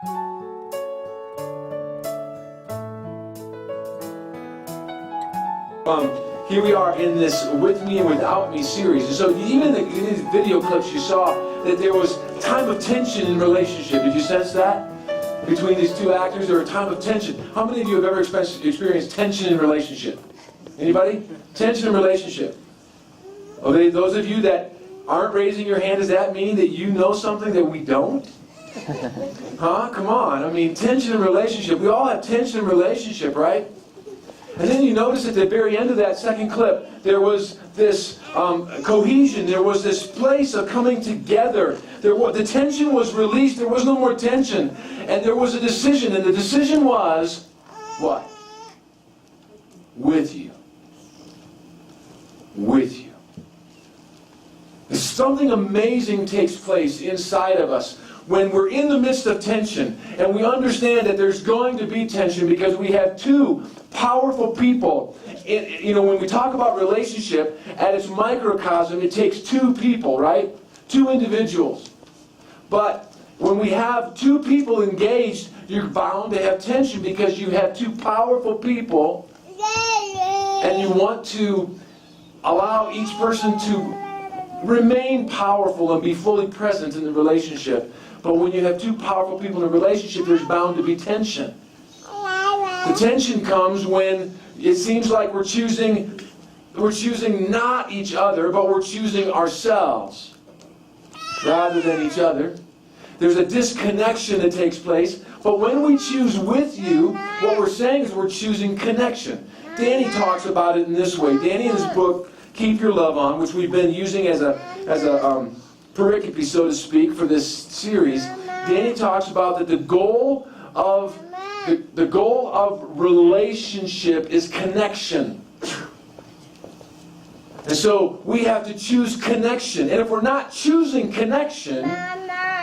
Here we are in this With Me and Without Me series. And so even in these video clips you saw that there was time of tension in relationship. Did you sense that? Between these two actors, there was a time of tension. How many of you have ever experienced tension in relationship? Anybody? Tension in relationship. Okay, those of you that aren't raising your hand, does that mean that you know something that we don't? Huh? Come on. I mean, tension in relationship. We all have tension in relationship, right? And then you notice at the very end of that second clip, there was this cohesion. There was this place of coming together. The tension was released. There was no more tension. And there was a decision. And the decision was, what? With you. With you. Something amazing takes place inside of us when we're in the midst of tension, and we understand that there's going to be tension because we have two powerful people. When we talk about relationship at its microcosm, it takes two people, right? Two individuals. But when we have two people engaged, you're bound to have tension because you have two powerful people, and you want to allow each person to remain powerful and be fully present in the relationship. But when you have two powerful people in a relationship, there's bound to be tension. The tension comes when it seems like we're choosing not each other, but we're choosing ourselves rather than each other. There's a disconnection that takes place. But when we choose with you, what we're saying is we're choosing connection. Danny talks about it in this way. Danny in his book, Keep Your Love On, which we've been using as a pericope, so to speak, for this series, Danny talks about that the goal of relationship is connection. And so we have to choose connection. And if we're not choosing connection,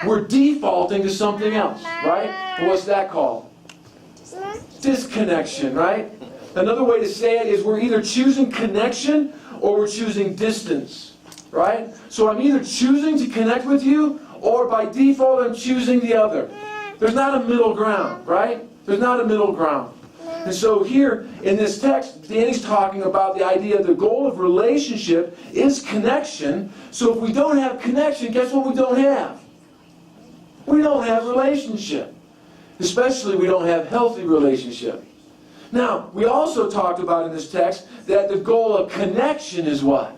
we're defaulting to something else, right? And what's that called? Disconnection, right? Another way to say it is we're either choosing connection or we're choosing distance. Right? So I'm either choosing to connect with you, or by default I'm choosing the other. There's not a middle ground, right? There's not a middle ground. And so here in this text, Danny's talking about the idea the goal of relationship is connection. So if we don't have connection, guess what we don't have? We don't have relationship. Especially we don't have healthy relationship. Now, we also talked about in this text that the goal of connection is what?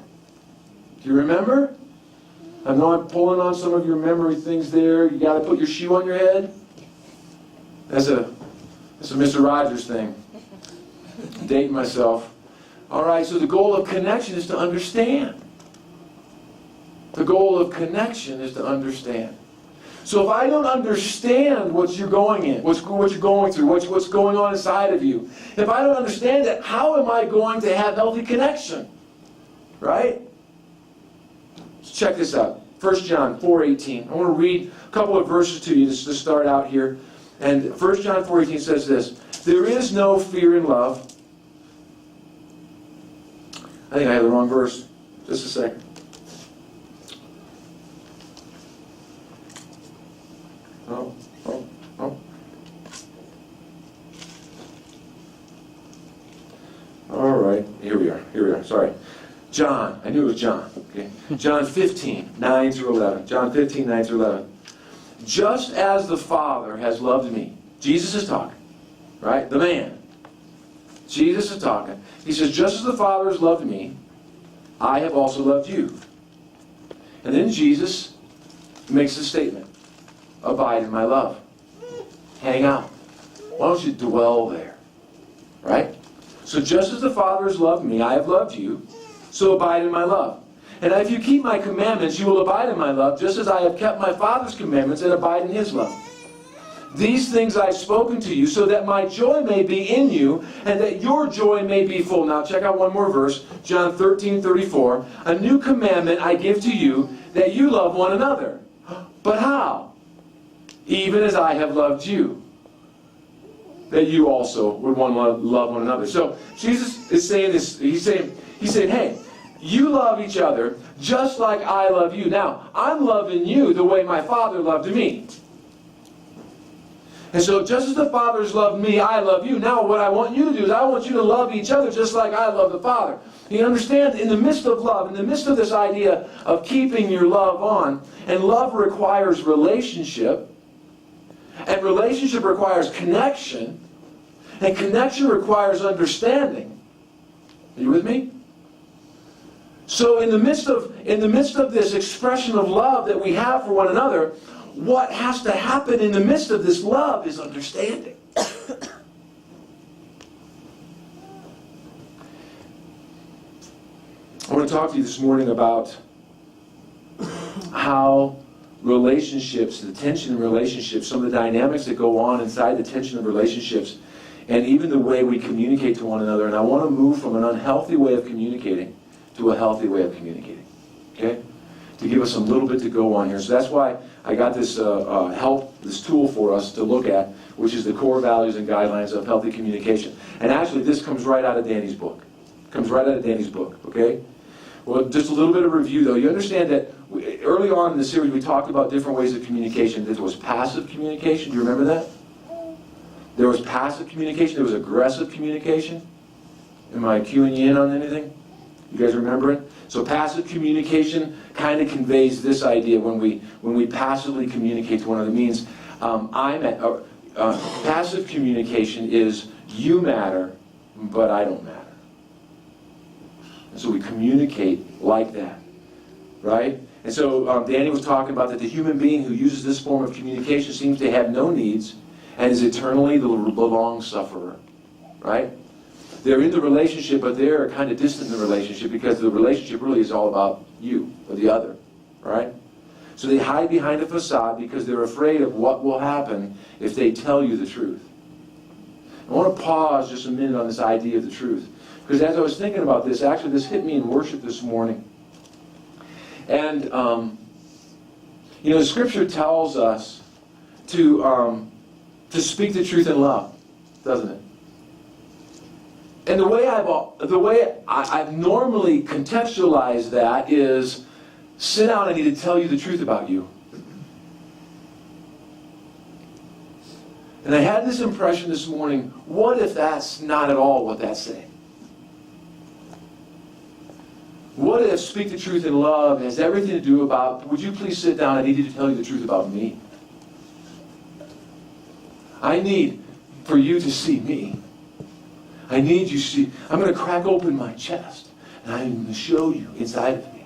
Do you remember? I know I'm pulling on some of your memory things there. You got to put your shoe on your head. That's a Mr. Rogers thing. I'm dating myself. All right, so the goal of connection is to understand. The goal of connection is to understand. So if I don't understand what you're going in, what you're going through, what's going on inside of you, if I don't understand that, how am I going to have healthy connection? Right? Check this out. 1 John 4:18. I want to read a couple of verses to you just to start out here. And 1 John 4:18 says this: there is no fear in love. I think I have the wrong verse. Just a second. Oh. All right. Here we are. Sorry. John, I knew it was John. Okay. John 15, 9 through 11. John 15, 9 through 11. Just as the Father has loved me. Jesus is talking, right? The man. Jesus is talking. He says, just as the Father has loved me, I have also loved you. And then Jesus makes a statement. Abide in my love. Hang out. Why don't you dwell there? Right? So just as the Father has loved me, I have loved you. So abide in my love. And if you keep my commandments, you will abide in my love, just as I have kept my Father's commandments and abide in his love. These things I have spoken to you, so that my joy may be in you, and that your joy may be full. Now check out one more verse, John 13:34. A new commandment I give to you, that you love one another. But how? Even as I have loved you, that you also would want to love one another. So Jesus is saying this. He's saying, hey, you love each other just like I love you. Now, I'm loving you the way my Father loved me. And so just as the Father has loved me, I love you. Now what I want you to do is I want you to love each other just like I love the Father. You understand, in the midst of love, in the midst of this idea of keeping your love on, and love requires relationship, and relationship requires connection, and connection requires understanding. Are you with me? So in the midst of this expression of love that we have for one another, what has to happen in the midst of this love is understanding. I want to talk to you this morning about how relationships, the tension in relationships, some of the dynamics that go on inside the tension of relationships, and even the way we communicate to one another. And I want to move from an unhealthy way of communicating to a healthy way of communicating. Okay? To give us a little bit to go on here. So that's why I got this this tool for us to look at, which is the core values and guidelines of healthy communication. And actually, this comes right out of Danny's book. Okay? Well, just a little bit of review, though. You understand that early on in the series, we talked about different ways of communication. There was passive communication. Do you remember that? There was passive communication. There was aggressive communication. Am I cueing you in on anything? You guys remember it? So passive communication kind of conveys this idea when we passively communicate to one another. It means passive communication is you matter, but I don't matter. And so we communicate like that, right? And so Danny was talking about that the human being who uses this form of communication seems to have no needs and is eternally the long sufferer, right? They're in the relationship, but they're kind of distant in the relationship because the relationship really is all about you or the other, right? So they hide behind a facade because they're afraid of what will happen if they tell you the truth. I want to pause just a minute on this idea of the truth. Because as I was thinking about this, actually this hit me in worship this morning. And, the Scripture tells us to speak the truth in love, doesn't it? And the way I've normally contextualized that is, sit down, I need to tell you the truth about you. And I had this impression this morning, what if that's not at all what that's saying? What if speak the truth in love has everything to do about, would you please sit down, I need to tell you the truth about me. I need for you to see me. I need you to see, I'm going to crack open my chest, and I'm going to show you inside of me.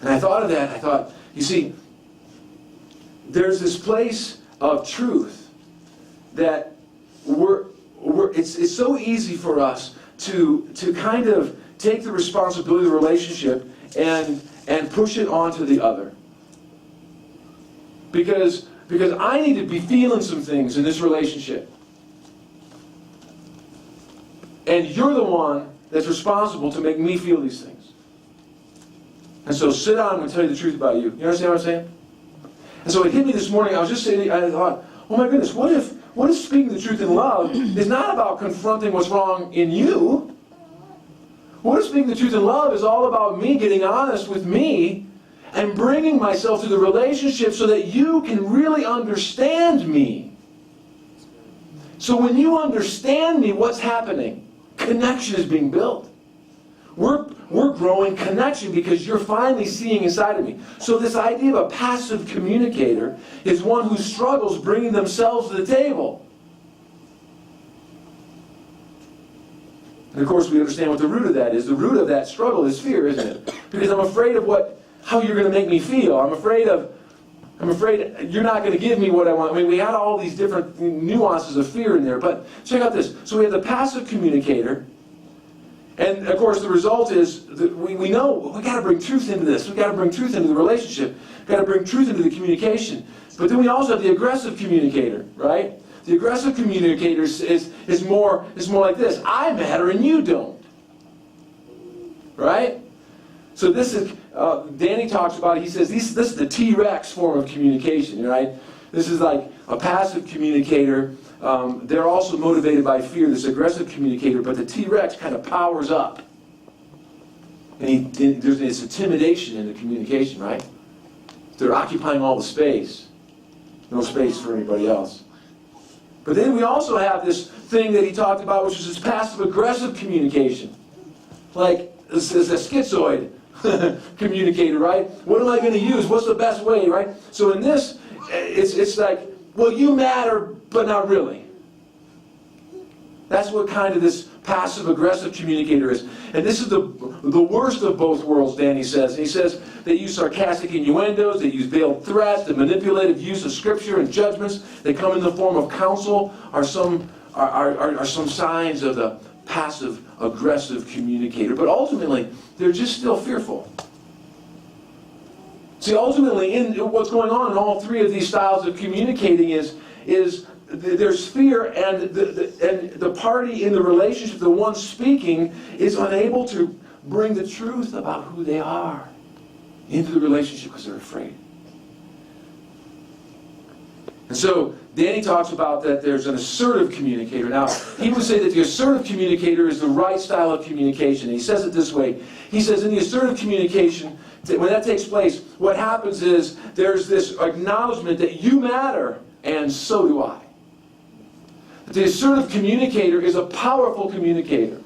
And I thought of that, I thought, you see, there's this place of truth that it's so easy for us to kind of take the responsibility of the relationship and push it onto the other. Because I need to be feeling some things in this relationship. And you're the one that's responsible to make me feel these things. And so sit down, I'm going to tell you the truth about you. You understand what I'm saying? And so it hit me this morning, I was just sitting, I thought, oh my goodness, what if speaking the truth in love is not about confronting what's wrong in you? What if speaking the truth in love is all about me getting honest with me and bringing myself to the relationship so that you can really understand me? So when you understand me, what's happening? Connection is being built. We're growing connection because you're finally seeing inside of me. So this idea of a passive communicator is one who struggles bringing themselves to the table. And of course we understand what the root of that is. The root of that struggle is fear, isn't it? Because I'm afraid of how you're going to make me feel. I'm afraid you're not going to give me what I want. I mean, we had all these different nuances of fear in there. But check out this. So we have the passive communicator. And of course the result is that we know we got to bring truth into this. We got to bring truth into the relationship. We got to bring truth into the communication. But then we also have the aggressive communicator, right? The aggressive communicator is more like this. I matter and you don't. Right? So this is, Danny talks about it. He says this is the T-Rex form of communication, right? This is like a passive communicator. They're also motivated by fear, this aggressive communicator, but the T-Rex kind of powers up. And there's this intimidation in the communication, right? They're occupying all the space. No space for anybody else. But then we also have this thing that he talked about, which is this passive-aggressive communication. Like, this is a schizoid communicator, right? What am I going to use? What's the best way, right? So in this, it's like, well, you matter, but not really. That's what kind of this passive-aggressive communicator is. And this is the worst of both worlds, Danny says. And he says they use sarcastic innuendos, they use veiled threats, the manipulative use of scripture and judgments that come in the form of counsel are some signs of the passive-aggressive communicator. But ultimately, they're just still fearful. See, ultimately, in what's going on in all three of these styles of communicating is there's fear, and the party in the relationship, the one speaking, is unable to bring the truth about who they are into the relationship because they're afraid. And so Danny talks about that there's an assertive communicator. Now, he would say that the assertive communicator is the right style of communication. He says it this way. He says in the assertive communication, when that takes place, what happens is there's this acknowledgement that you matter, and so do I. The assertive communicator is a powerful communicator.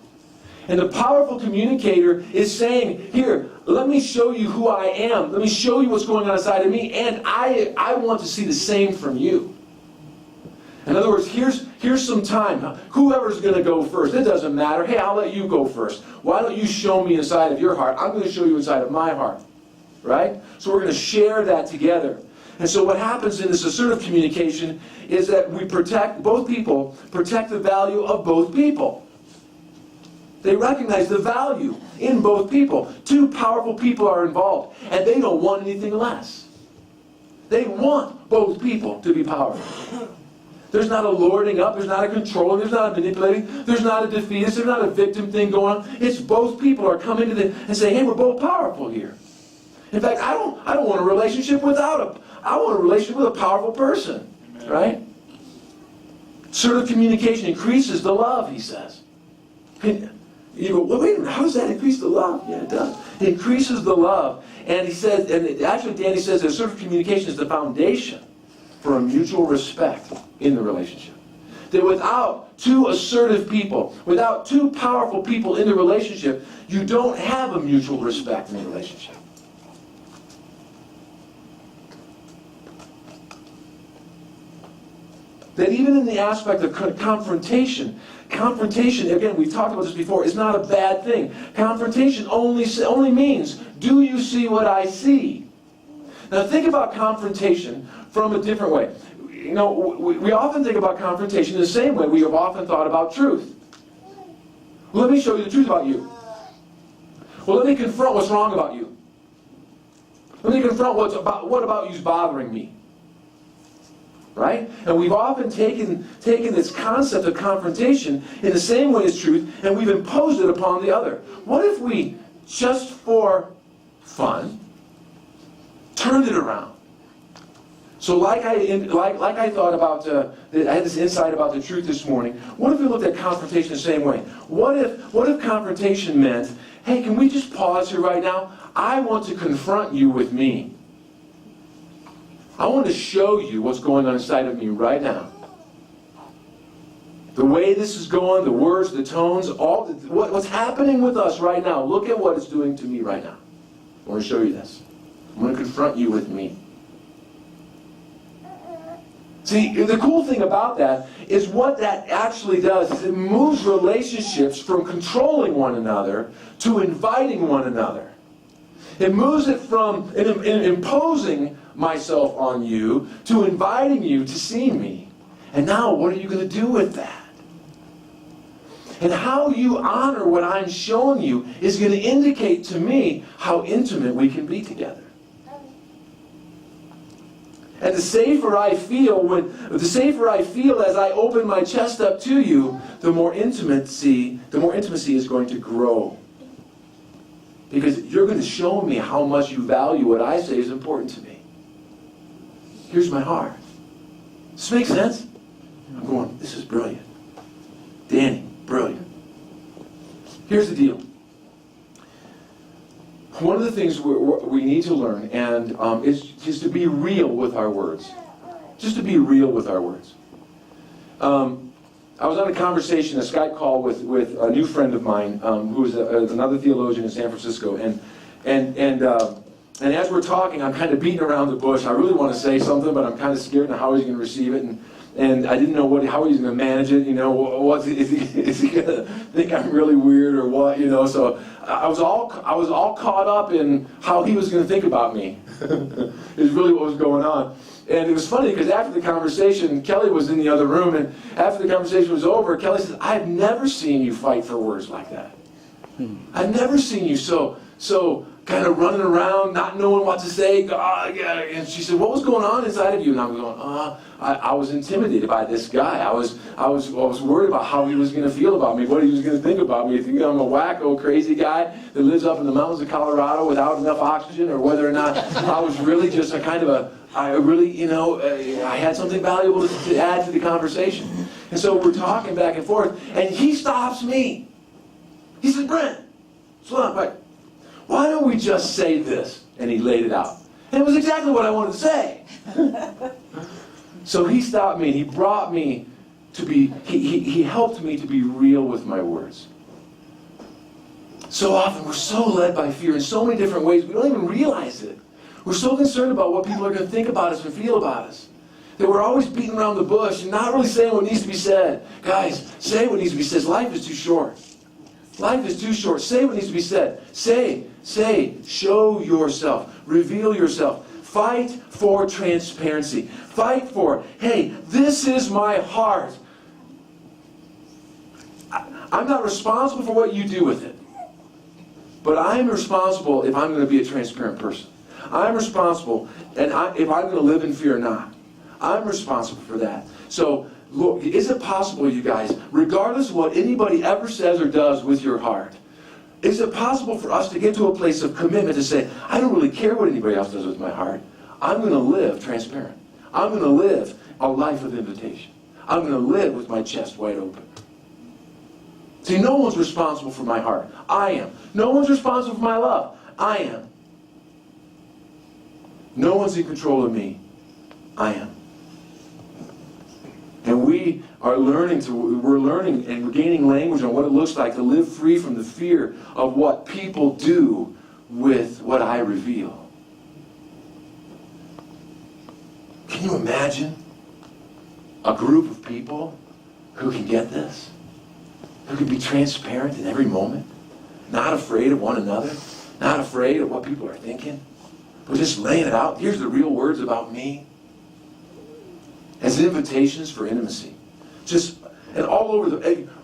And the powerful communicator is saying, here, let me show you who I am. Let me show you what's going on inside of me. And I want to see the same from you. In other words, here's some time. Whoever's going to go first, it doesn't matter. Hey, I'll let you go first. Why don't you show me inside of your heart? I'm going to show you inside of my heart. Right? So we're going to share that together. And so what happens in this assertive communication is that we protect the value of both people. They recognize the value in both people. Two powerful people are involved, and they don't want anything less. They want both people to be powerful. There's not a lording up, there's not a controlling, there's not a manipulating, there's not a defeatist, there's not a victim thing going on. It's both people are coming to them and saying, hey, we're both powerful here. In fact, I don't want a relationship I want a relationship with a powerful person. Amen. Right? Assertive communication increases the love, he says. You go, well, wait a minute, how does that increase the love? Yeah, it does. It increases the love. And he says, and actually Danny says that assertive communication is the foundation for a mutual respect in the relationship. That without two assertive people, without two powerful people in the relationship, you don't have a mutual respect in the relationship. That even in the aspect of confrontation, again, we've talked about this before, is not a bad thing. Confrontation only means, do you see what I see? Now think about confrontation from a different way. You know, we often think about confrontation in the same way we have often thought about truth. Well, let me show you the truth about you. Well, let me confront what's wrong about you. Let me confront what about you's bothering me. Right? And we've often taken this concept of confrontation in the same way as truth, and we've imposed it upon the other. What if we, just for fun, turned it around? So like I thought about, I had this insight about the truth this morning. What if we looked at confrontation the same way? What if confrontation meant, hey, can we just pause here right now? I want to confront you with me. I want to show you what's going on inside of me right now. The way this is going, the words, the tones, what's happening with us right now. Look at what it's doing to me right now. I want to show you this. I'm going to confront you with me. See, the cool thing about that is what that actually does is it moves relationships from controlling one another to inviting one another. It moves it from imposing myself on you to inviting you to see me. And now what are you going to do with that? And how you honor what I'm showing you is going to indicate to me how intimate we can be together. And the safer I feel as I open my chest up to you, the more intimacy is going to grow. Because you're going to show me how much you value what I say is important to me. Here's my heart. Does this make sense? I'm going, this is brilliant. Danny, brilliant. Here's the deal. one of the things we need to learn is just to be real with our words. Just to be real with our words. I was on a conversation, a Skype call with a new friend of mine who is another theologian in San Francisco, and as we're talking, I'm kind of beating around the bush. I really want to say something, but I'm kind of scared of how he's going to receive it, and I didn't know how he's going to manage it. You know, is he going to think I'm really weird or what? You know, so I was all caught up in how he was going to think about me. Is really what was going on. And it was funny because after the conversation, Kelly was in the other room, and after the conversation was over, Kelly said, "I've never seen you fight for words like that. I've never seen you so kind of running around, not knowing what to say." And she said, "What was going on inside of you?" And I was going, I was intimidated by this guy. I was worried about how he was going to feel about me, what he was going to think about me. You think I'm a wacko, crazy guy that lives up in the mountains of Colorado without enough oxygen, or whether or not I was really just I had something valuable to add to the conversation. And so we're talking back and forth, and he stops me. He says, "Brent, slow down, quick. Why don't we just say this?" And he laid it out. And it was exactly what I wanted to say. So he stopped me, and he brought me to be, he helped me to be real with my words. So often we're so led by fear in so many different ways, we don't even realize it. We're so concerned about what people are going to think about us and feel about us, that we're always beating around the bush and not really saying what needs to be said. Guys, say what needs to be said. Life is too short. Life is too short. Say what needs to be said. Say, show yourself. Reveal yourself. Fight for transparency. Fight for, hey, this is my heart. I'm not responsible for what you do with it. But I'm responsible if I'm going to be a transparent person. I'm responsible, and if I'm going to live in fear or not. I'm responsible for that. So, look, is it possible, you guys, regardless of what anybody ever says or does with your heart, is it possible for us to get to a place of commitment to say, I don't really care what anybody else does with my heart. I'm going to live transparent. I'm going to live a life of invitation. I'm going to live with my chest wide open. See, no one's responsible for my heart. I am. No one's responsible for my love. I am. No one's in control of me. I am. And we're learning and we're gaining language on what it looks like to live free from the fear of what people do with what I reveal. Can you imagine a group of people who can get this? Who can be transparent in every moment? Not afraid of one another? Not afraid of what people are thinking? But just laying it out. Here's the real words about me. As invitations for intimacy. And all over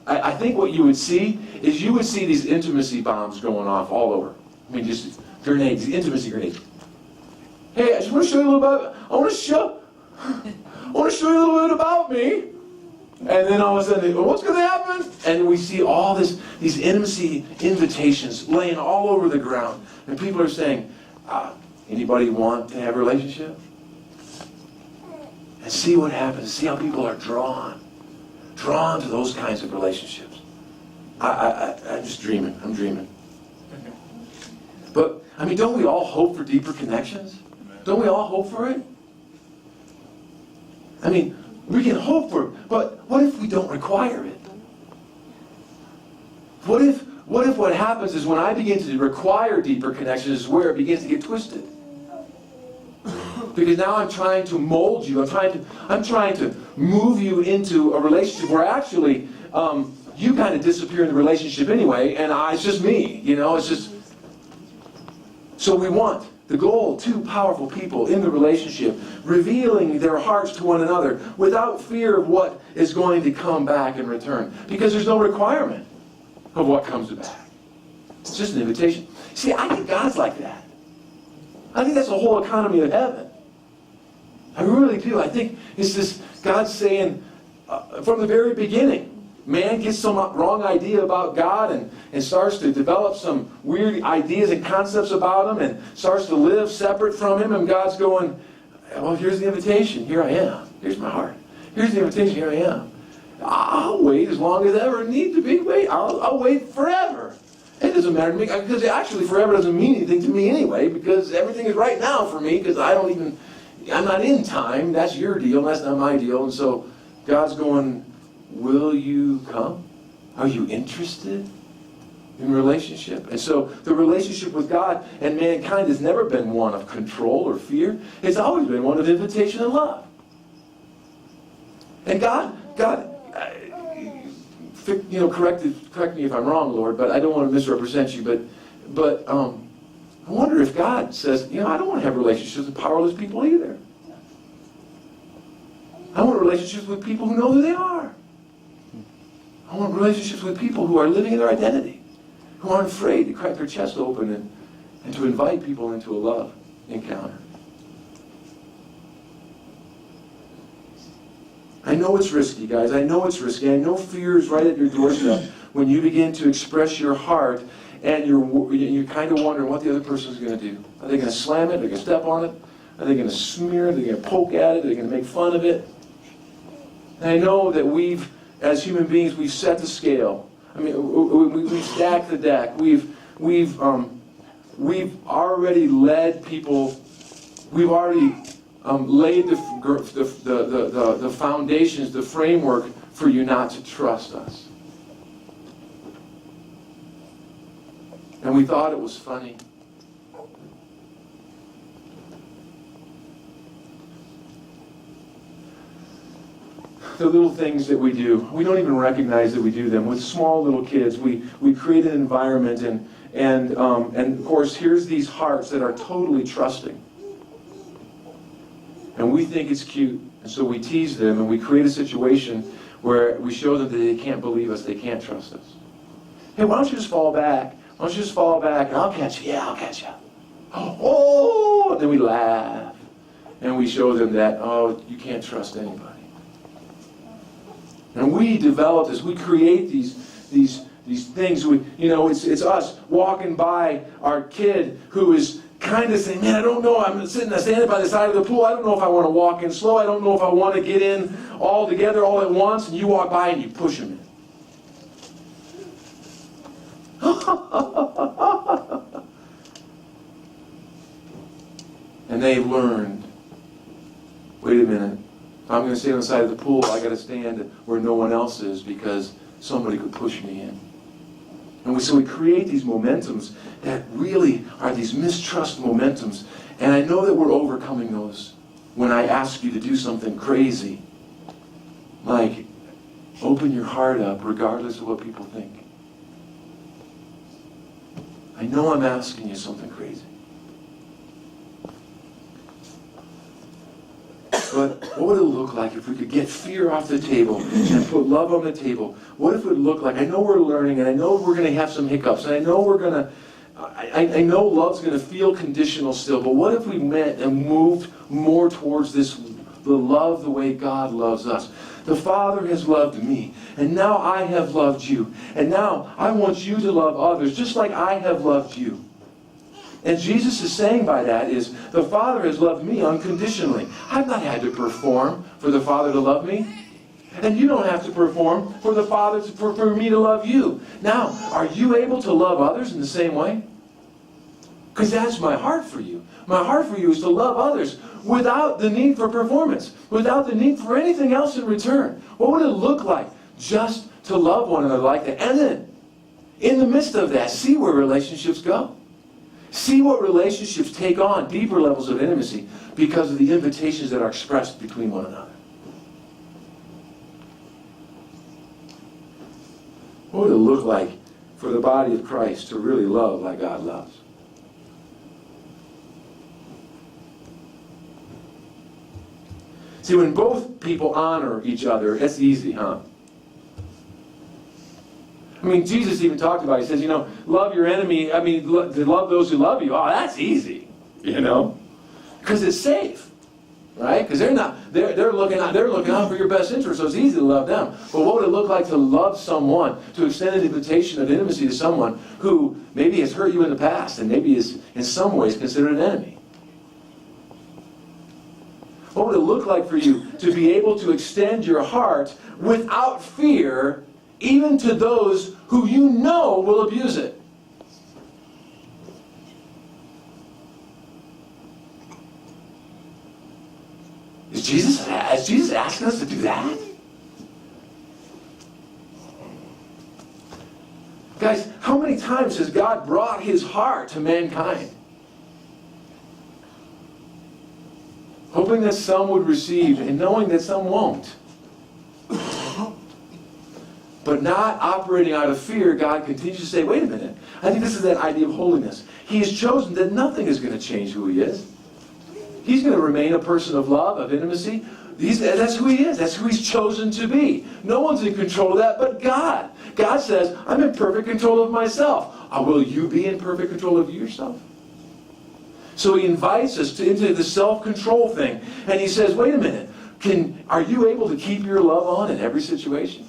I think what you would see is you would see these intimacy bombs going off all over. I mean, just grenades, intimacy grenades. Hey, I just want to show you a little bit. I want to show you a little bit about me. And then all of a sudden, what's going to happen? And we see all these intimacy invitations laying all over the ground. And people are saying, anybody want to have a relationship? And see what happens. See how people are drawn to those kinds of relationships. I'm just dreaming. I'm dreaming. But, I mean, don't we all hope for deeper connections? Don't we all hope for it? I mean, we can hope for it, but what if we don't require it? What if what happens is when I begin to require deeper connections is where it begins to get twisted? Because now I'm trying to mold you. I'm trying to move you into a relationship where actually you kind of disappear in the relationship anyway, and it's just me. You know, it's just. So we want the goal, two powerful people in the relationship, revealing their hearts to one another without fear of what is going to come back in return. Because there's no requirement of what comes back. It's just an invitation. See, I think God's like that. I think that's the whole economy of heaven. I really do. I think it's this God saying from the very beginning, man gets some wrong idea about God and starts to develop some weird ideas and concepts about him and starts to live separate from him. And God's going, well, here's the invitation. Here I am. Here's my heart. Here's the invitation. Here I am. I'll wait as long as I ever need to be. I'll wait forever. It doesn't matter to me, because actually forever doesn't mean anything to me anyway, because everything is right now for me, because I'm not in time. That's your deal, that's not my deal. And so God's going, will you come? Are you interested in relationship? And so the relationship with God and mankind has never been one of control or fear. It's always been one of invitation and love. And God, correct me if I'm wrong, Lord, but I don't want to misrepresent you. But I wonder if God says, I don't want to have relationships with powerless people either. I want relationships with people who know who they are. I want relationships with people who are living in their identity, who aren't afraid to crack their chest open and to invite people into a love encounter. I know it's risky, guys. I know it's risky. I know fear is right at your doorstep when you begin to express your heart and you're kind of wondering what the other person's going to do. Are they going to slam it? Are they going to step on it? Are they going to smear it? Are they going to poke at it? Are they going to make fun of it? And I know that as human beings, we've set the scale. I mean, we stacked the deck. We've already led people. We've already laid the foundations, the framework for you not to trust us. And we thought it was funny. The little things that we do, we don't even recognize that we do them. With small little kids, we create an environment, and of course, here's these hearts that are totally trusting. And we think it's cute, and so we tease them, and we create a situation where we show them that they can't believe us, they can't trust us. Hey, why don't you just fall back? Why don't you just fall back, and I'll catch you. Yeah, I'll catch you. Oh, and then we laugh, and we show them that, you can't trust anybody. And we develop this. We create these things. It's us walking by our kid who is kind of saying, man, I don't know. I'm standing by the side of the pool. I don't know if I want to walk in slow. I don't know if I want to get in all together all at once. And you walk by and you push him in. And they've learned, wait a minute. If I'm going to stay on the side of the pool, I got to stand where no one else is because somebody could push me in. And so we create these momentums that really are these mistrust momentums. And I know that we're overcoming those when I ask you to do something crazy, like open your heart up regardless of what people think. I know I'm asking you something crazy. But what would it look like if we could get fear off the table and put love on the table? What if it would look like, I know we're learning, and I know we're going to have some hiccups, and I know I know love's going to feel conditional still, but what if we met and moved more towards the love the way God loves us? The Father has loved me, and now I have loved you. And now I want you to love others just like I have loved you. And Jesus is saying by that is, the Father has loved me unconditionally. I've not had to perform for the Father to love me. And you don't have to perform for the Father for me to love you. Now, are you able to love others in the same way? Because that's my heart for you. My heart for you is to love others without the need for performance, without the need for anything else in return. What would it look like just to love one another like that? And then, in the midst of that, see where relationships go. See what relationships take on deeper levels of intimacy because of the invitations that are expressed between one another. What would it look like for the body of Christ to really love like God loves? See, when both people honor each other, it's easy, huh? I mean, Jesus even talked about it. He says, love your enemy. To love those who love you. Oh, that's easy, because it's safe, right? Because they're looking out for your best interest, so it's easy to love them. But what would it look like to love someone, to extend an invitation of intimacy to someone who maybe has hurt you in the past and maybe is in some ways considered an enemy? What would it look like for you to be able to extend your heart without fear, even to those who you know will abuse it? Is Jesus asking us to do that? Guys, how many times has God brought his heart to mankind? Hoping that some would receive and knowing that some won't. But not operating out of fear, God continues to say, wait a minute. I think this is that idea of holiness. He has chosen that nothing is going to change who he is. He's going to remain a person of love, of intimacy. That's who he is. That's who he's chosen to be. No one's in control of that but God. God says, I'm in perfect control of myself. Will you be in perfect control of yourself? So he invites us into the self-control thing. And he says, wait a minute. Are you able to keep your love on in every situation?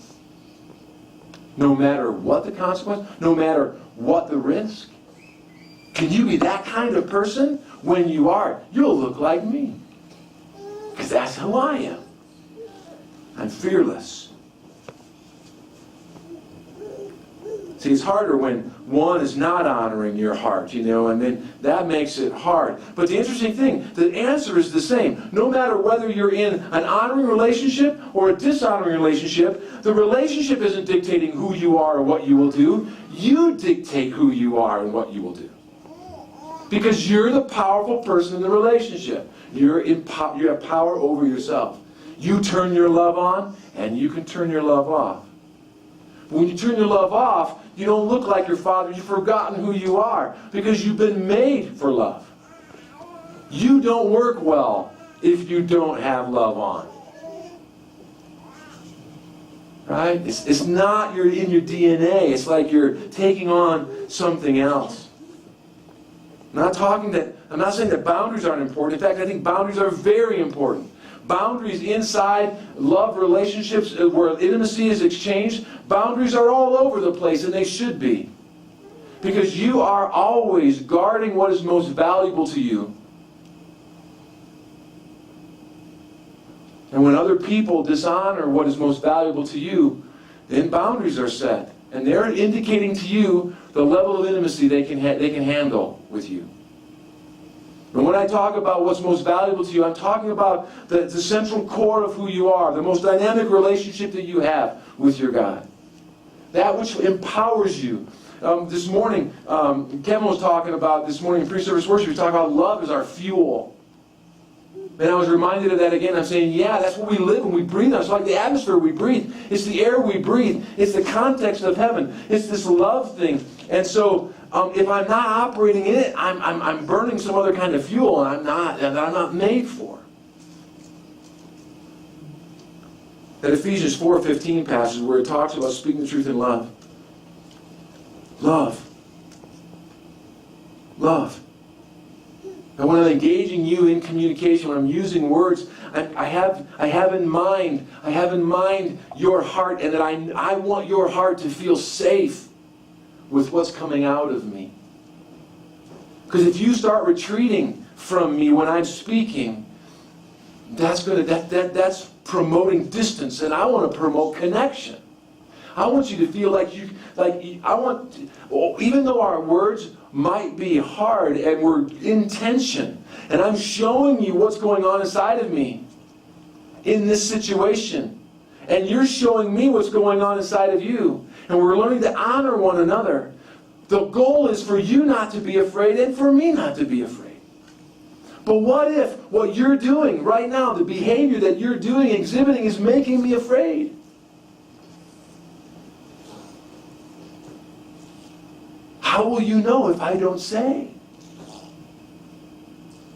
No matter what the consequence, no matter what the risk. Can you be that kind of person? When you are, you'll look like me. Because that's who I am. I'm fearless. See, it's harder when one is not honoring your heart, and then that makes it hard. But the interesting thing, the answer is the same. No matter whether you're in an honoring relationship or a dishonoring relationship, the relationship isn't dictating who you are or what you will do. You dictate who you are and what you will do. Because you're the powerful person in the relationship. You have power over yourself. You turn your love on, and you can turn your love off. When you turn your love off, you don't look like your father. You've forgotten who you are because you've been made for love. You don't work well if you don't have love on. Right? It's not in your DNA. It's like you're taking on something else. I'm not saying that boundaries aren't important. In fact, I think boundaries are very important. Boundaries inside love relationships where intimacy is exchanged, boundaries are all over the place, and they should be. Because you are always guarding what is most valuable to you. And when other people dishonor what is most valuable to you, then boundaries are set. And they're indicating to you the level of intimacy they can handle with you. And when I talk about what's most valuable to you, I'm talking about the central core of who you are, the most dynamic relationship that you have with your God. That which empowers you. This morning, Kevin was talking about, this morning in pre-service worship, he was talking about love as our fuel. And I was reminded of that again. I'm saying, yeah, that's what we live and we breathe on. It's like the atmosphere we breathe. It's the air we breathe. It's the context of heaven. It's this love thing. And so, if I'm not operating in it, I'm burning some other kind of fuel, and I'm not made for. That Ephesians 4:15 passage where it talks about speaking the truth in love. Love. Love. And when I'm engaging you in communication, when I'm using words, I have in mind your heart, and that I want your heart to feel safe with what's coming out of me. Because if you start retreating from me when I'm speaking, that's promoting distance, and I want to promote connection. I want you to feel even though our words might be hard and we're in tension, and I'm showing you what's going on inside of me in this situation, and you're showing me what's going on inside of you, and we're learning to honor one another. The goal is for you not to be afraid and for me not to be afraid. But what if what you're doing right now, the behavior that you're doing, exhibiting, is making me afraid? How will you know if I don't say?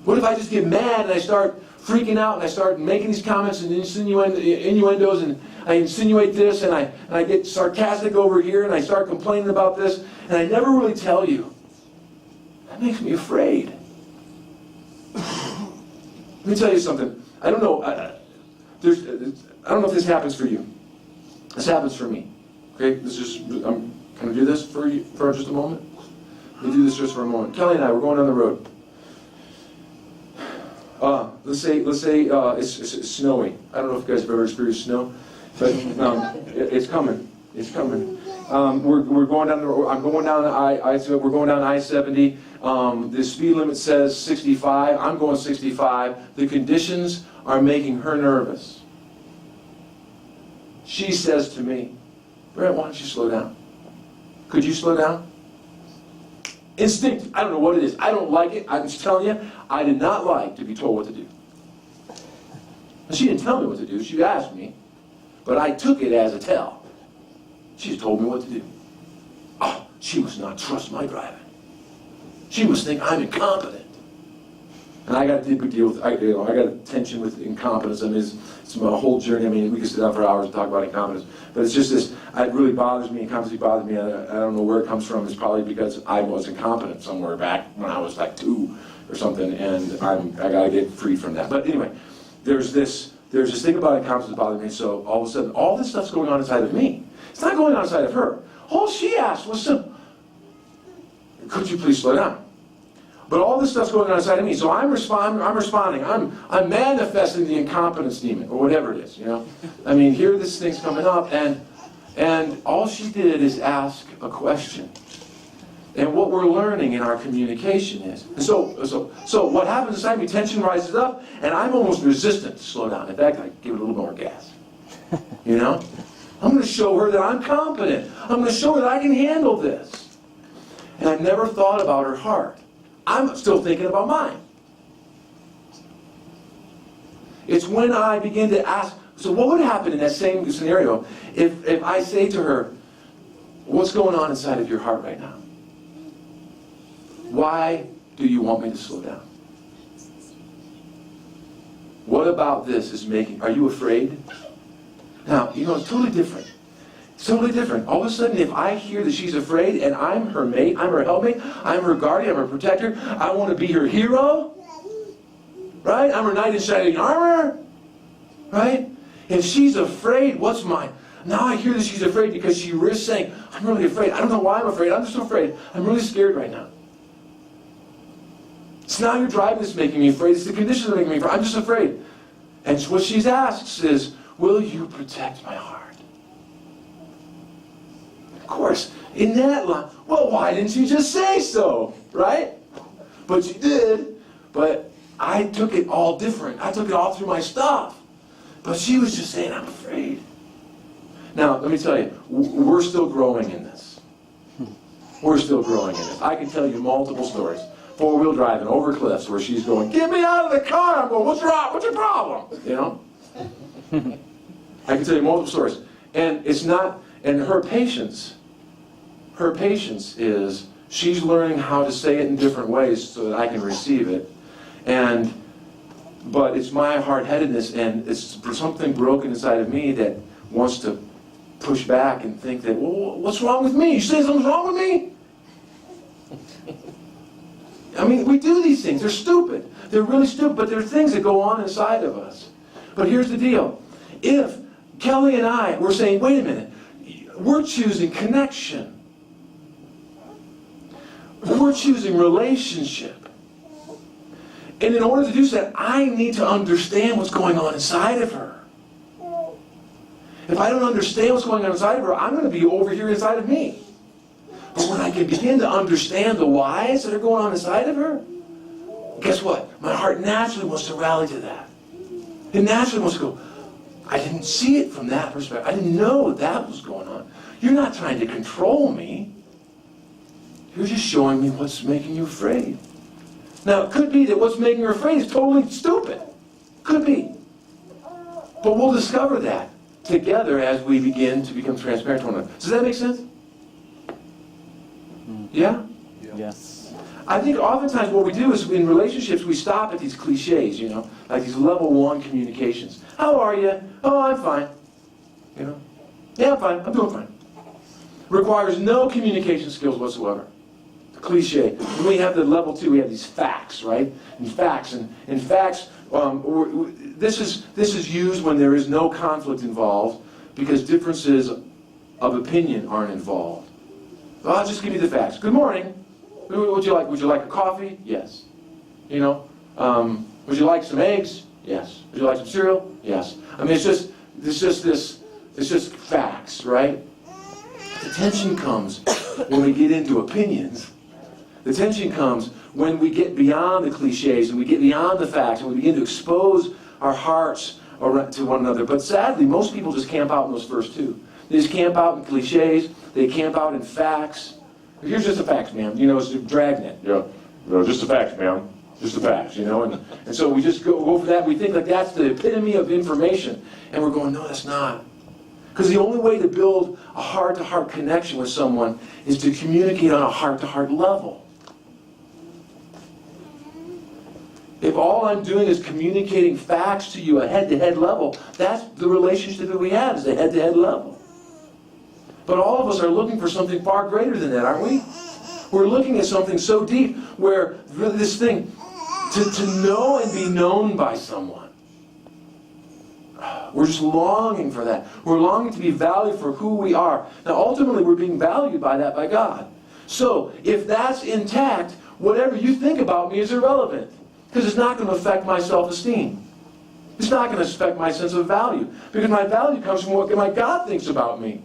What if I just get mad and I start freaking out and I start making these comments and innuendos, and I insinuate this, and I get sarcastic over here, and I start complaining about this, and I never really tell you? That makes me afraid. Let me tell you something. I don't know. I don't know if this happens for you. This happens for me. Okay, can I do this for you for just a moment? Let me do this just for a moment. Kelly and I, we're going down the road. Let's say it's snowy. I don't know if you guys have ever experienced snow, but it's coming. It's coming. We're going down. I'm going down we're going down I-70. The speed limit says 65. I'm going 65. The conditions are making her nervous. She says to me, Brent, why don't you slow down? Could you slow down? Instinct. I don't know what it is. I don't like it. I'm just telling you, I did not like to be told what to do. And she didn't tell me what to do. She asked me. But I took it as a tell. She told me what to do. Oh, she must not trust my driving. She must think I'm incompetent. And I got a big deal with, I got a tension with incompetence. I mean, it's a whole journey. I mean, we could sit down for hours and talk about incompetence. But it's just this, it really bothers me. Incompetency bothers me. I don't know where it comes from. It's probably because I was incompetent somewhere back when I was like 2 or something. And I got to get free from that. But anyway, there's this thing about incompetence that bothers me. So all of a sudden, all this stuff's going on inside of me. It's not going on inside of her. All she asked was simple. Could you please slow down? But all this stuff's going on inside of me, so I'm responding. I'm manifesting the incompetence demon, or whatever it is, you know. I mean, here this thing's coming up, and all she did is ask a question. And what we're learning in our communication is, and so what happens inside me, tension rises up, and I'm almost resistant to slow down. In fact, I give it a little more gas. You know? I'm going to show her that I'm competent. I'm going to show her that I can handle this. And I've never thought about her heart. I'm still thinking about mine. It's when I begin to ask, so what would happen in that same scenario if I say to her, what's going on inside of your heart right now? Why do you want me to slow down? What about this is are you afraid? Now, you know, it's totally different. It's totally different. All of a sudden, if I hear that she's afraid and I'm her mate, I'm her helpmate, I'm her guardian, I'm her protector, I want to be her hero, right? I'm her knight in shining armor, right? If she's afraid, what's mine? Now I hear that she's afraid because she risks saying, I'm really afraid. I don't know why I'm afraid. I'm just afraid. I'm really scared right now. It's not your driving that's making me afraid. It's the conditions that are making me afraid. I'm just afraid. And what she asks is, will you protect my heart? Of course, in that line, well, why didn't you just say so, right? But you did, but I took it all different. I took it all through my stuff. But she was just saying, I'm afraid. Now, let me tell you, we're still growing in this. We're still growing in this. I can tell you multiple stories. 4-wheel driving over cliffs where she's going, get me out of the car. I'm going, what's wrong? What's your problem? You know? I can tell you multiple stories. And it's not, and her patience is she's learning how to say it in different ways so that I can receive it. But it's my hard-headedness, and it's something broken inside of me that wants to push back and think that, well, what's wrong with me? You say something's wrong with me? I mean, we do these things. They're stupid. They're really stupid, but they're things that go on inside of us. But here's the deal. If Kelly and I were saying, wait a minute, we're choosing connection. We're choosing relationship. And in order to do that, I need to understand what's going on inside of her. If I don't understand what's going on inside of her, I'm going to be over here inside of me. But when I can begin to understand the whys that are going on inside of her, guess what? My heart naturally wants to rally to that. It naturally wants to go, I didn't see it from that perspective. I didn't know that was going on. You're not trying to control me. You're just showing me what's making you afraid. Now, it could be that what's making her afraid is totally stupid. Could be. But we'll discover that together as we begin to become transparent to one another. Does that make sense? Yeah? Yes. I think oftentimes what we do is in relationships we stop at these cliches, you know, like these level 1 communications. How are you? Oh, I'm fine. You know? Yeah, I'm fine. I'm doing fine. Requires no communication skills whatsoever. Cliche. When we have the level 2, we have these facts, right? And facts, this is used when there is no conflict involved because differences of opinion aren't involved. Well, I'll just give you the facts. Good morning. What would you like? Would you like a coffee? Yes. You know, would you like some eggs? Yes. Would you like some cereal? Yes. I mean, it's just facts, right? The tension comes when we get into opinions, The tension comes when we get beyond the cliches and we get beyond the facts and we begin to expose our hearts to one another. But sadly, most people just camp out in those first two. They just camp out in cliches. They camp out in facts. Here's just the facts, man. It's dragnet. Just the facts, man. Just the facts, And so we just go for that. We think like that's the epitome of information. And we're going, no, that's not. Because the only way to build a heart-to-heart connection with someone is to communicate on a heart-to-heart level. If all I'm doing is communicating facts to you at a head-to-head level, that's the relationship that we have, is a head-to-head level. But all of us are looking for something far greater than that, aren't we? We're looking at something so deep where really this thing, to know and be known by someone. We're just longing for that. We're longing to be valued for who we are. Now, ultimately, we're being valued by that by God. So, if that's intact, whatever you think about me is irrelevant. Because it's not going to affect my self-esteem. It's not going to affect my sense of value. Because my value comes from what my God thinks about me.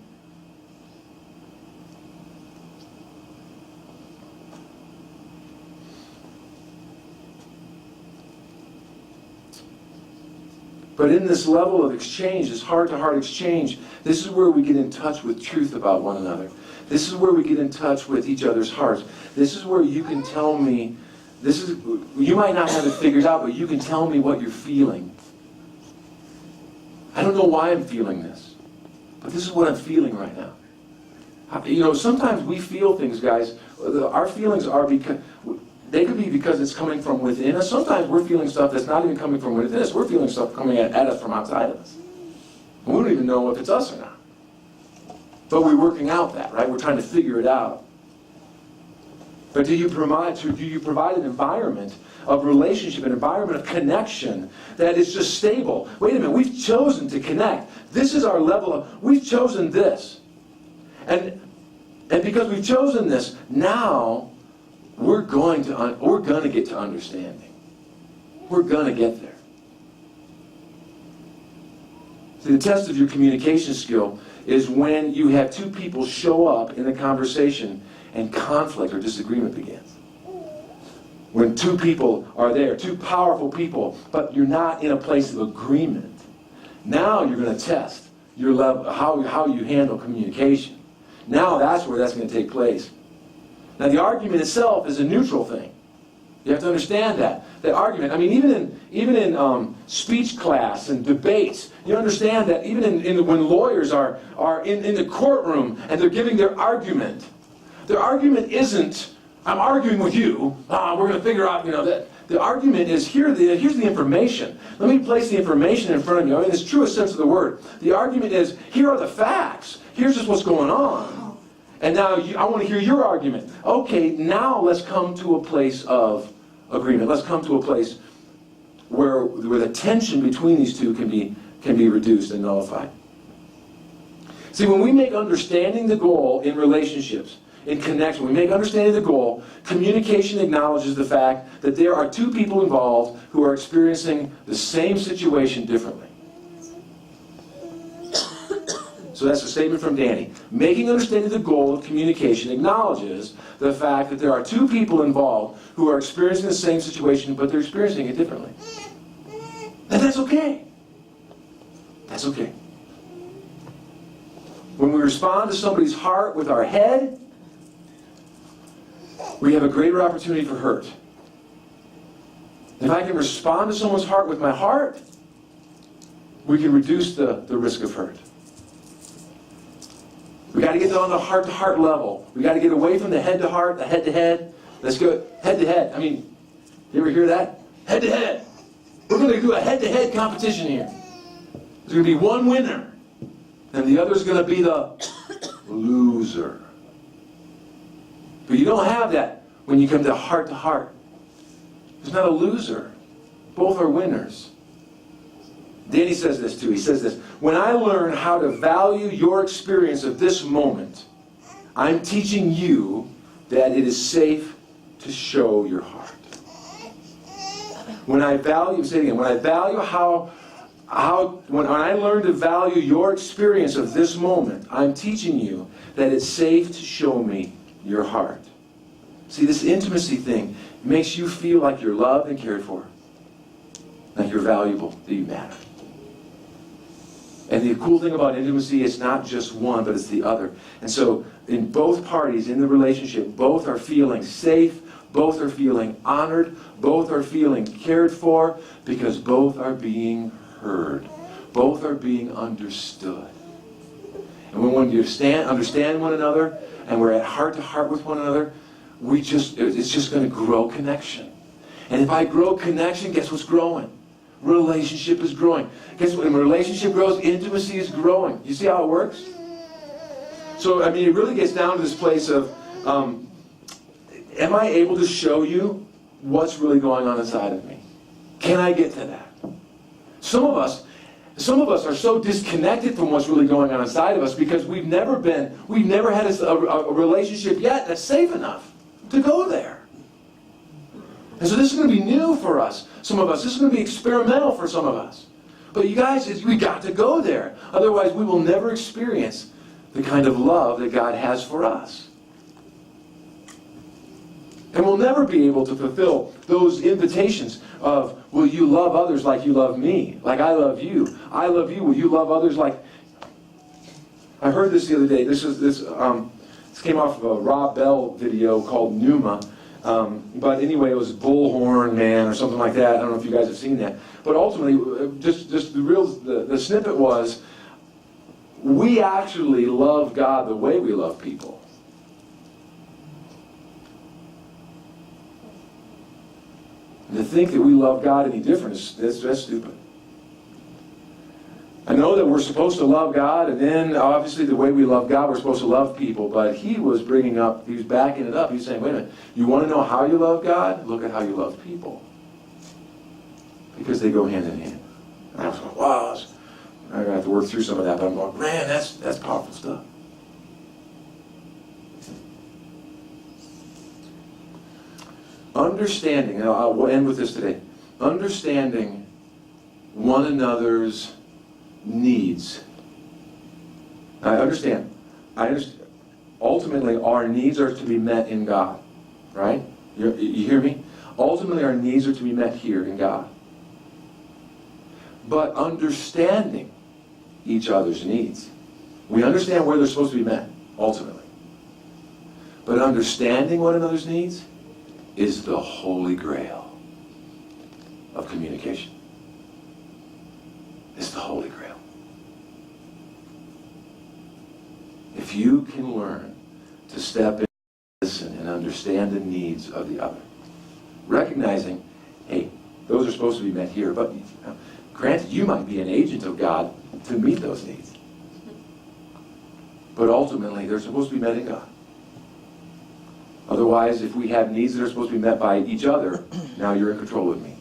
But in this level of exchange, this heart-to-heart exchange, this is where we get in touch with truth about one another. This is where we get in touch with each other's hearts. This is where you can tell me, you might not have it figured out, but you can tell me what you're feeling. I don't know why I'm feeling this, but this is what I'm feeling right now. Sometimes we feel things, guys. Our feelings are because... They could be because it's coming from within us. Sometimes we're feeling stuff that's not even coming from within us. We're feeling stuff coming at us from outside of us. And we don't even know if it's us or not. But we're working out that, right? We're trying to figure it out. But do you provide an environment of relationship, an environment of connection that is just stable? Wait a minute, we've chosen to connect. This is our level of, we've chosen this. And because we've chosen this, now we're going to get to understanding. We're going to get there. See, the test of your communication skill is when you have two people show up in the conversation and conflict or disagreement begins. When two people are there, two powerful people, but you're not in a place of agreement. Now you're going to test your level, how you handle communication. Now that's where that's going to take place. Now, the argument itself is a neutral thing. You have to understand that. That argument, even in speech class and debates, you understand that even when lawyers are in the courtroom and they're giving their argument isn't, I'm arguing with you, we're going to figure out, that. The argument is, here's the information. Let me place the information in front of you. In its truest sense of the word. The argument is, here are the facts. Here's just what's going on. And now I want to hear your argument. Okay, now let's come to a place of agreement. Let's come to a place where the tension between these two can be reduced and nullified. See, when we make understanding the goal in relationships, in connection, we make understanding the goal, communication acknowledges the fact that there are two people involved who are experiencing the same situation differently. So that's a statement from Danny. Making understanding the goal of communication acknowledges the fact that there are two people involved who are experiencing the same situation, but they're experiencing it differently. And that's okay. That's okay. When we respond to somebody's heart with our head, we have a greater opportunity for hurt. If I can respond to someone's heart with my heart, we can reduce the risk of hurt. We got to get on the heart-to-heart level. We got to get away from the head-to-heart, the head-to-head. Let's go head-to-head. You ever hear that? Head-to-head. We're going to do a head-to-head competition here. There's going to be one winner, and the other's going to be the loser. But you don't have that when you come to heart-to-heart. There's not a loser. Both are winners. Danny says this too. He says this: when I learn how to value your experience of this moment, I'm teaching you that it is safe to show your heart. When I value, say it again, when I value when I learn to value your experience of this moment, I'm teaching you that it's safe to show me your heart. See, this intimacy thing makes you feel like you're loved and cared for. Like you're valuable, that you matter. And the cool thing about intimacy, it's not just one, but it's the other. And so in both parties in the relationship, both are feeling safe, both are feeling honored, both are feeling cared for, because both are being heard. Both are being understood. And when you understand one another, and we're at heart to heart with one another, it's just going to grow connection. And if I grow connection, guess what's growing? Relationship is growing. Guess what? When a relationship grows, intimacy is growing. You see how it works? So, I mean, it really gets down to this place of, am I able to show you what's really going on inside of me? Can I get to that? Some of us are so disconnected from what's really going on inside of us because we've never had a relationship yet that's safe enough to go there. And so this is going to be new for us, some of us. This is going to be experimental for some of us. But you guys, we got to go there. Otherwise, we will never experience the kind of love that God has for us. And we'll never be able to fulfill those invitations of, will you love others like you love me? Like I love you. I love you. Will you love others like... I heard this the other day. This came off of a Rob Bell video called Pneuma. But anyway, it was Bullhorn Man or something like that. I don't know if you guys have seen that. But ultimately, just the snippet was, we actually love God the way we love people. And to think that we love God any different, that's stupid. I know that we're supposed to love God, and then obviously the way we love God, we're supposed to love people. But he was backing it up. He's saying, wait a minute, you want to know how you love God? Look at how you love people. Because they go hand in hand. And I was going, wow, I'm going to have to work through some of that. But I'm going, man, that's powerful stuff. Understanding, and I'll end with this today. Understanding one another's needs. I understand. Ultimately, our needs are to be met in God. Right? You hear me? Ultimately, our needs are to be met here in God. But understanding each other's needs. We understand where they're supposed to be met, ultimately. But understanding one another's needs is the holy grail of communication. It's the holy grail. If you can learn to step in, listen, and understand the needs of the other, recognizing, hey, those are supposed to be met here, but granted, you might be an agent of God to meet those needs. But ultimately, they're supposed to be met in God. Otherwise, if we have needs that are supposed to be met by each other, now you're in control of me.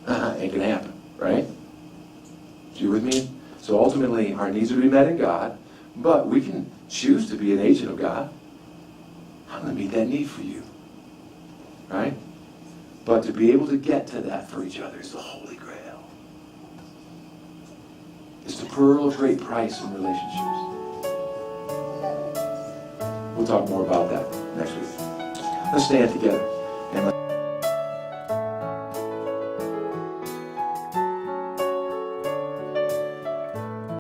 Ain't gonna happen, right? You with me? So ultimately, our needs are to be met in God, but we can choose to be an agent of God. I'm going to meet that need for you, right? But to be able to get to that for each other is the holy grail. It's the pearl of great price in relationships. We'll talk more about that next week. Let's stand together and let's